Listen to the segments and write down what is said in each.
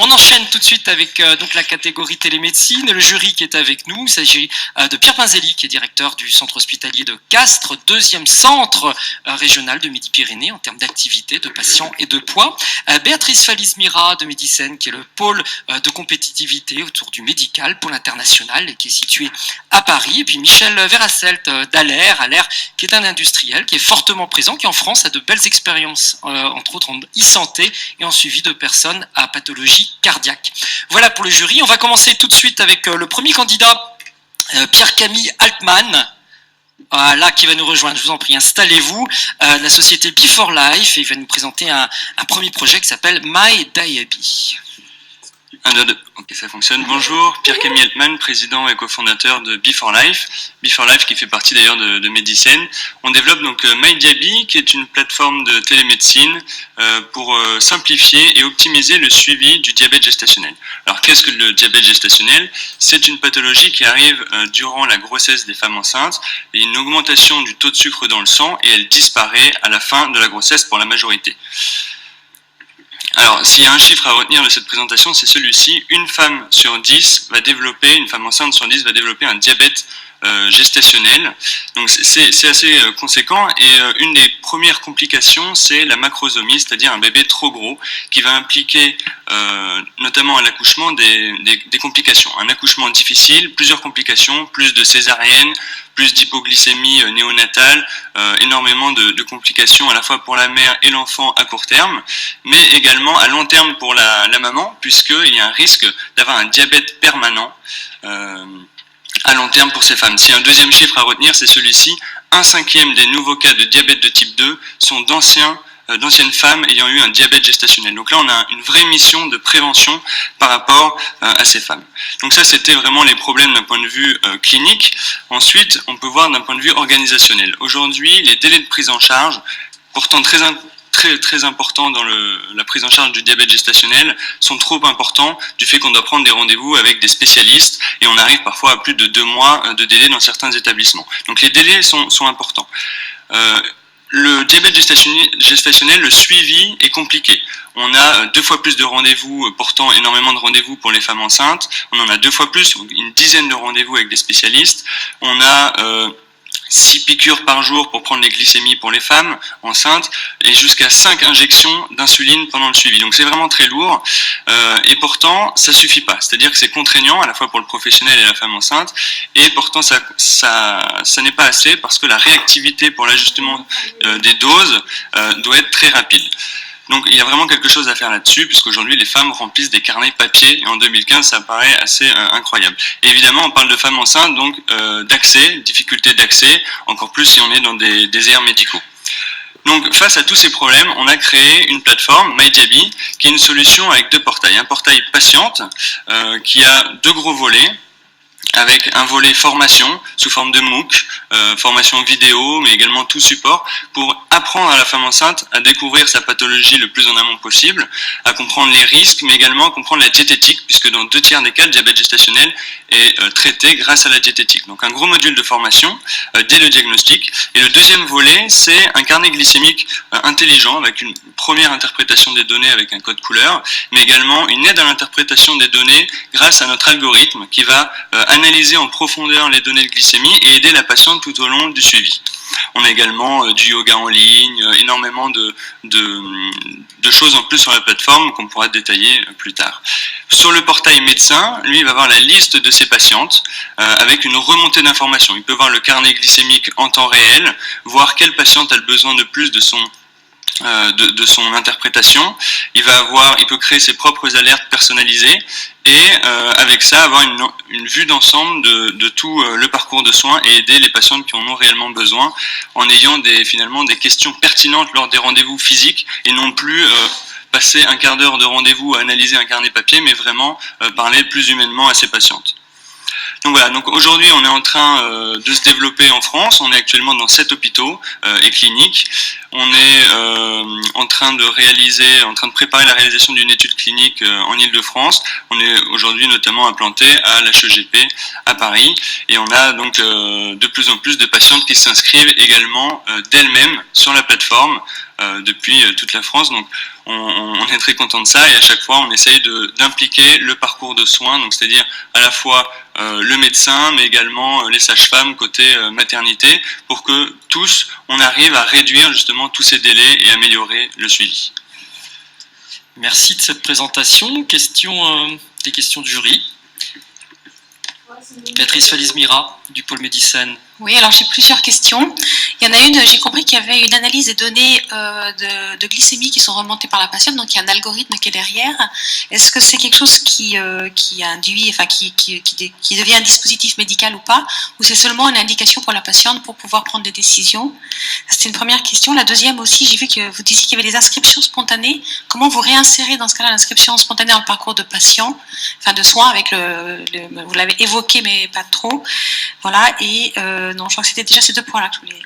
On enchaîne tout de suite avec donc la catégorie télémédecine et le jury qui est avec nous. Il s'agit de Pierre Pinzelli, qui est directeur du centre hospitalier de Castres, deuxième centre régional de Midi-Pyrénées en termes d'activité, de patients et de poids. Béatrice Falizmira de Medicène, qui est le pôle de compétitivité autour du médical, pôle international, et qui est situé à Paris. Et puis Michel Verasselt d'Aller, qui est un industriel, qui est fortement présent, qui en France a de belles expériences, entre autres en e-santé et en suivi de personnes à pathologie cardiaque. Voilà pour le jury. On va commencer tout de suite avec le premier candidat, Pierre-Camille Altman, là qui va nous rejoindre. Je vous en prie, installez-vous. La société Before Life, et il va nous présenter un premier projet qui s'appelle My Diaby. 1, 2, 2. Ok, ça fonctionne. Bonjour, Pierre-Camille Altman, président et cofondateur de Before Life. Before Life qui fait partie d'ailleurs de Medicène. On développe donc MyDiaby, qui est une plateforme de télémédecine pour simplifier et optimiser le suivi du diabète gestationnel. Alors qu'est-ce que le diabète gestationnel? C'est une pathologie qui arrive durant la grossesse des femmes enceintes. Il y a une augmentation du taux de sucre dans le sang et elle disparaît à la fin de la grossesse pour la majorité. Alors, s'il y a un chiffre à retenir de cette présentation, c'est celui-ci. Une femme enceinte sur 10 va développer un diabète gestationnel. Donc c'est assez conséquent, et une des premières complications, c'est la macrosomie, c'est-à-dire un bébé trop gros, qui va impliquer notamment à l'accouchement des complications. Un accouchement difficile, plusieurs complications, plus de césarienne, plus d'hypoglycémie néonatale, énormément de complications à la fois pour la mère et l'enfant à court terme, mais également à long terme pour la maman, puisqu'il y a un risque d'avoir un diabète permanent à long terme pour ces femmes. Si un deuxième chiffre à retenir, c'est celui-ci: 1/5 des nouveaux cas de diabète de type 2 sont d'anciennes femmes ayant eu un diabète gestationnel. Donc là, on a une vraie mission de prévention par rapport à ces femmes. Donc ça, c'était vraiment les problèmes d'un point de vue clinique. Ensuite, on peut voir d'un point de vue organisationnel. Aujourd'hui, les délais de prise en charge, pourtant très importants dans la prise en charge du diabète gestationnel, sont trop importants du fait qu'on doit prendre des rendez-vous avec des spécialistes, et on arrive parfois à plus de 2 mois de délai dans certains établissements. Donc les délais sont importants. Le diabète gestationnel, le suivi est compliqué. On a 2 fois plus de rendez-vous, pourtant énormément de rendez-vous pour les femmes enceintes. On en a 2 fois plus, une dizaine de rendez-vous avec des spécialistes. On a 6 piqûres par jour pour prendre les glycémies pour les femmes enceintes, et jusqu'à 5 injections d'insuline pendant le suivi. Donc c'est vraiment très lourd, et pourtant ça suffit pas. C'est-à-dire que c'est contraignant à la fois pour le professionnel et la femme enceinte, et pourtant ça n'est pas assez, parce que la réactivité pour l'ajustement des doses doit être très rapide. Donc il y a vraiment quelque chose à faire là-dessus, puisqu'aujourd'hui les femmes remplissent des carnets papier, et en 2015 ça paraît assez incroyable. Et évidemment on parle de femmes enceintes, donc d'accès, difficulté d'accès, encore plus si on est dans des déserts médicaux. Donc face à tous ces problèmes, on a créé une plateforme, MyDiaby, qui est une solution avec 2 portails. Un portail patiente qui a 2 gros volets, avec un volet formation sous forme de MOOC, formation vidéo, mais également tout support, pour apprendre à la femme enceinte à découvrir sa pathologie le plus en amont possible, à comprendre les risques, mais également à comprendre la diététique, puisque dans 2 tiers des cas, le diabète gestationnel est traité grâce à la diététique. Donc un gros module de formation dès le diagnostic. Et le deuxième volet, c'est un carnet glycémique intelligent, avec une première interprétation des données avec un code couleur, mais également une aide à l'interprétation des données grâce à notre algorithme qui va analyser en profondeur les données de glycémie et aider la patiente tout au long du suivi. On a également du yoga en ligne, énormément de choses en plus sur la plateforme qu'on pourra détailler plus tard. Sur le portail médecin, lui, il va voir la liste de ses patientes avec une remontée d'informations. Il peut voir le carnet glycémique en temps réel, voir quelle patiente a le besoin de plus de son interprétation. Il peut créer ses propres alertes personnalisées, et avec ça avoir une vue d'ensemble de tout le parcours de soins, et aider les patientes qui en ont réellement besoin, en ayant finalement des questions pertinentes lors des rendez-vous physiques, et non plus passer un quart d'heure de rendez-vous à analyser un carnet papier, mais vraiment parler plus humainement à ces patientes. Donc voilà, donc aujourd'hui on est en train de se développer en France. On est actuellement dans 7 hôpitaux et cliniques. On est en train de préparer la réalisation d'une étude clinique en Île-de-France. On est aujourd'hui notamment implanté à l'HEGP à Paris, et on a donc de plus en plus de patientes qui s'inscrivent également d'elles-mêmes sur la plateforme depuis toute la France. Donc on est très content de ça et à chaque fois on essaye d'impliquer le parcours de soins, donc c'est-à-dire à la fois le médecin mais également les sages-femmes côté maternité pour que tous on arrive à réduire justement tous ces délais et améliorer le suivi. Merci de cette présentation. Des questions du jury. Béatrice Falizmira, du pôle Médicane. Oui, alors j'ai plusieurs questions. Il y en a une, j'ai compris qu'il y avait une analyse des données de glycémie qui sont remontées par la patiente, donc il y a un algorithme qui est derrière. Est-ce que c'est quelque chose qui induit, enfin qui devient un dispositif médical ou pas, ou c'est seulement une indication pour la patiente pour pouvoir prendre des décisions? C'est une première question. La deuxième aussi, j'ai vu que vous disiez qu'il y avait des inscriptions spontanées. Comment vous réinsérez dans ce cas-là l'inscription spontanée dans le parcours de patient, enfin de soins avec vous l'avez évoqué mais pas trop. Voilà, et non, je crois que c'était déjà ces deux points-là que je voulais.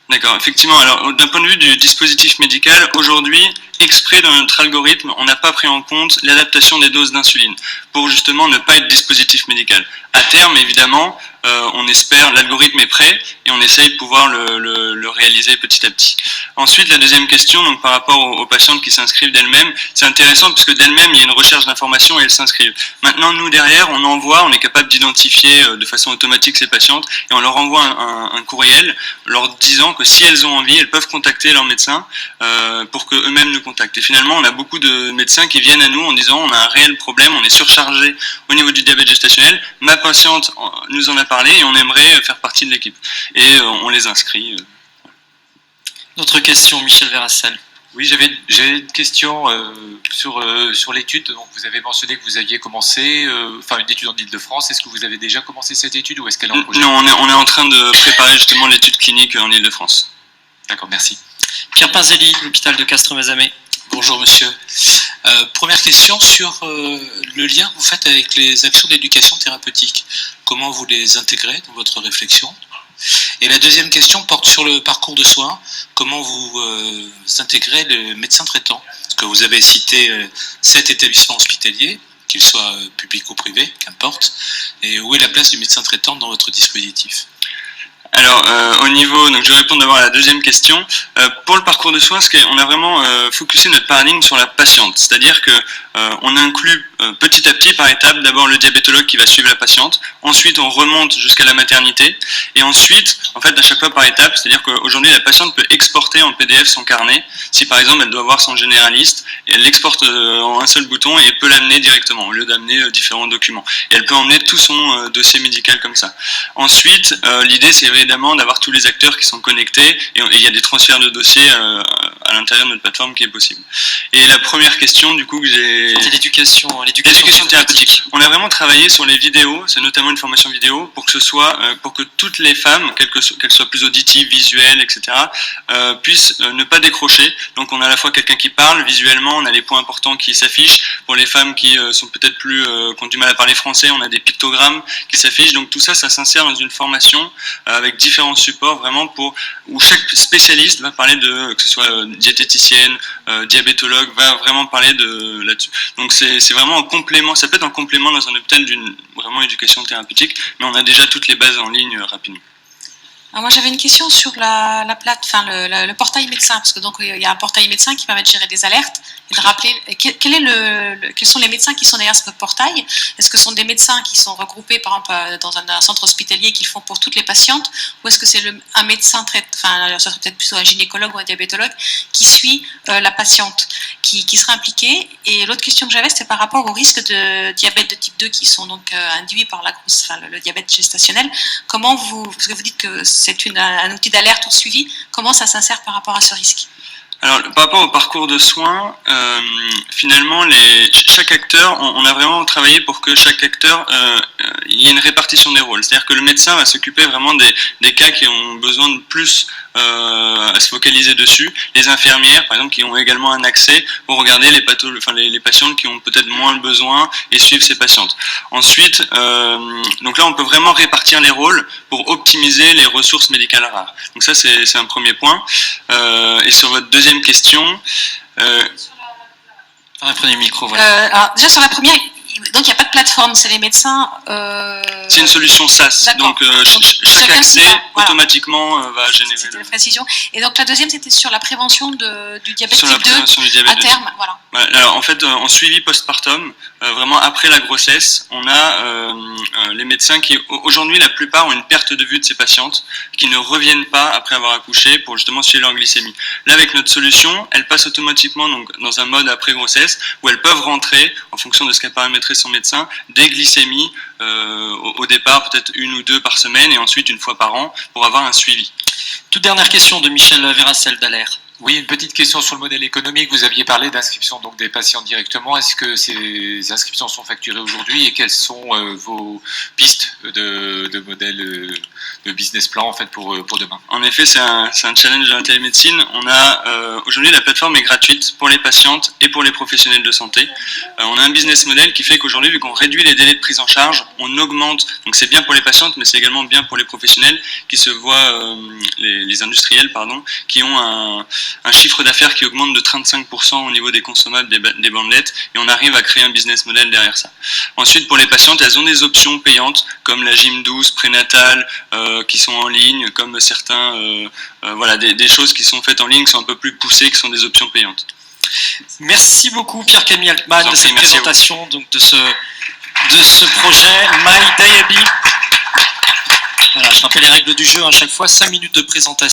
D'accord, effectivement. Alors, d'un point de vue du dispositif médical, aujourd'hui, exprès dans notre algorithme, on n'a pas pris en compte l'adaptation des doses d'insuline pour justement ne pas être dispositif médical. À terme, évidemment, on espère, l'algorithme est prêt et on essaye de pouvoir le réaliser petit à petit. Ensuite, la deuxième question, donc par rapport aux patientes qui s'inscrivent d'elles-mêmes, c'est intéressant parce que d'elles-mêmes, il y a une recherche d'information et elles s'inscrivent. Maintenant, nous, derrière, on est capable d'identifier de façon automatique ces patientes et on leur envoie un courriel leur disant que si elles ont envie, elles peuvent contacter leur médecin pour qu'eux-mêmes nous contactent. Et finalement, on a beaucoup de médecins qui viennent à nous en disant on a un réel problème, on est surchargé au niveau du diabète gestationnel, ma patiente nous en a parlé et on aimerait faire partie de l'équipe. Et on les inscrit. D'autres questions, Michel Verrassal? Oui, j'ai une question sur l'étude. Donc, vous avez mentionné que vous aviez commencé une étude en Île-de-France. Est-ce que vous avez déjà commencé cette étude ou est-ce qu'elle est en projet? Non, on est en train de préparer justement l'étude clinique en Île-de-France. D'accord, merci. Pierre Pinzelli, l'hôpital de Castres-Mazamet. Bonjour monsieur. Première question sur le lien que vous faites avec les actions d'éducation thérapeutique. Comment vous les intégrez dans votre réflexion? Et la deuxième question porte sur le parcours de soins. Comment vous intégrez le médecin traitant? Parce que vous avez cité 7 établissements hospitaliers, qu'ils soient publics ou privés, qu'importe. Et où est la place du médecin traitant dans votre dispositif? Alors, donc je vais répondre d'abord à la deuxième question. Pour le parcours de soins, on a vraiment focusé notre paradigme sur la patiente, c'est-à-dire que on inclut petit à petit, par étape, d'abord le diabétologue qui va suivre la patiente, ensuite on remonte jusqu'à la maternité, et ensuite, en fait, à chaque fois par étape, c'est-à-dire qu'aujourd'hui la patiente peut exporter en PDF son carnet, si par exemple elle doit voir son généraliste, et elle l'exporte en un seul bouton et peut l'amener directement, au lieu d'amener différents documents. Et elle peut emmener tout son dossier médical comme ça. Ensuite, l'idée c'est évidemment d'avoir tous les acteurs qui sont connectés, et il y a des transferts de dossiers à l'intérieur de notre plateforme qui est possible. Et la première question, du coup, que j'ai... C'est l'éducation thérapeutique. On a vraiment travaillé sur les vidéos, c'est notamment une formation vidéo, pour que toutes les femmes, qu'elles soient plus auditives, visuelles, etc., puissent ne pas décrocher. Donc on a à la fois quelqu'un qui parle, visuellement, on a les points importants qui s'affichent. Pour les femmes qui sont peut-être qui ont du mal à parler français, on a des pictogrammes qui s'affichent. Donc tout ça, ça s'insère dans une formation avec différents supports, vraiment où chaque spécialiste va parler que ce soit diététicienne, diabétologue, va vraiment parler là-dessus. Donc c'est vraiment un complément, ça peut être un complément dans un hôpital d'une vraiment éducation thérapeutique, mais on a déjà toutes les bases en ligne rapidement. Alors moi j'avais une question sur le portail médecin, parce que donc il y a un portail médecin qui permet de gérer des alertes et de rappeler quels sont les médecins qui sont derrière ce portail. Est-ce que ce sont des médecins qui sont regroupés par exemple dans un centre hospitalier qu'ils font pour toutes les patientes, ou est-ce que c'est un médecin ça serait peut-être plutôt un gynécologue ou un diabétologue qui suit la patiente, qui serait impliqué? Et l'autre question que j'avais, c'était par rapport aux risques de diabète de type 2 qui sont donc induits par le diabète gestationnel. Comment parce que vous dites que c'est un outil d'alerte ou de suivi, comment ça s'insère par rapport à ce risque? Alors, par rapport au parcours de soins, finalement, chaque acteur, on a vraiment travaillé pour que chaque acteur, il y ait une répartition des rôles. C'est-à-dire que le médecin va s'occuper vraiment des cas qui ont besoin de plus à se focaliser dessus. Les infirmières, par exemple, qui ont également un accès pour regarder les patientes qui ont peut-être moins le besoin et suivre ces patientes. Ensuite, donc là, on peut vraiment répartir les rôles pour optimiser les ressources médicales rares. Donc ça, c'est un premier point. Et sur votre deuxième question... Prenez le micro, voilà. Alors, déjà sur la première, Donc il n'y a pas de plateforme, c'est les médecins. C'est une solution SaaS, D'accord. donc Donc, chaque chacun s'y accès va, voilà. automatiquement va générer C'était la précision. Et donc la deuxième, c'était sur la prévention du diabète sur la type 2 prévention du diabète à de terme. Voilà. Voilà, alors en fait, en suivi postpartum, vraiment après la grossesse, on a les médecins qui, aujourd'hui, la plupart ont une perte de vue de ces patientes qui ne reviennent pas après avoir accouché pour justement suivre leur glycémie. Là, avec notre solution, elles passent automatiquement donc, dans un mode après-grossesse où elles peuvent rentrer, en fonction de ce qu'a paramétré son médecin, des glycémies au départ, peut-être 1 ou 2 par semaine et ensuite 1 fois par an pour avoir un suivi. Toute dernière question de Michel Verracel d'Aler. Oui, une petite question sur le modèle économique. Vous aviez parlé d'inscription donc des patients directement. Est-ce que ces inscriptions sont facturées aujourd'hui et quelles sont vos pistes de modèle de business plan en fait pour demain? En effet, c'est un challenge de la télémédecine. On a aujourd'hui la plateforme est gratuite pour les patientes et pour les professionnels de santé. On a un business model qui fait qu'aujourd'hui, vu qu'on réduit les délais de prise en charge, on augmente. Donc c'est bien pour les patientes, mais c'est également bien pour les professionnels qui se voient, les industriels pardon, qui ont un chiffre d'affaires qui augmente de 35% au niveau des consommables des bandelettes et on arrive à créer un business model derrière ça. Ensuite, pour les patientes, elles ont des options payantes comme la gym douce, prénatale, qui sont en ligne, comme certains, voilà, des choses qui sont faites en ligne, qui sont un peu plus poussées, qui sont des options payantes. Merci beaucoup Pierre-Camille Altman de cette Merci présentation donc, de ce projet My Diaby. Voilà, je rappelle les règles du jeu à chaque fois, 5 minutes de présentation.